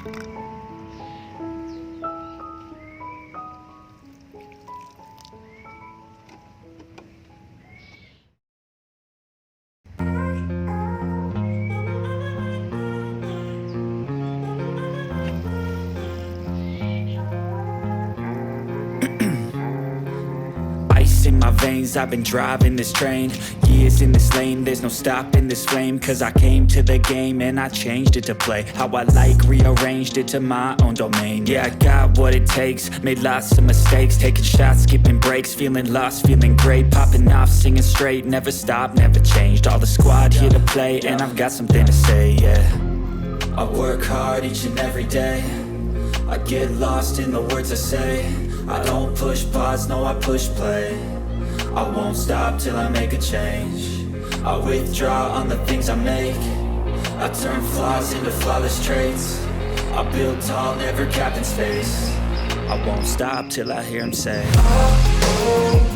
Ice in my veins, I've been driving this train. Years in this lane, there's no stopping this flame. Cause I came to the game and I changed it to play how I like, rearranged it to my own domain. Yeah, I got what it takes, made lots of mistakes, taking shots, skipping breaks, feeling lost, feeling great, popping off, singing straight, never stopped, never changed. All the squad here to play, and I've got something to say, yeah. I work hard each and every day, I get lost in the words I say. I don't push pause, no I push play. I won't stop till I make a change. I withdraw on the things I make. I turn flaws into flawless traits. I build tall, never capped in space. I won't stop till I hear him say, oh, oh.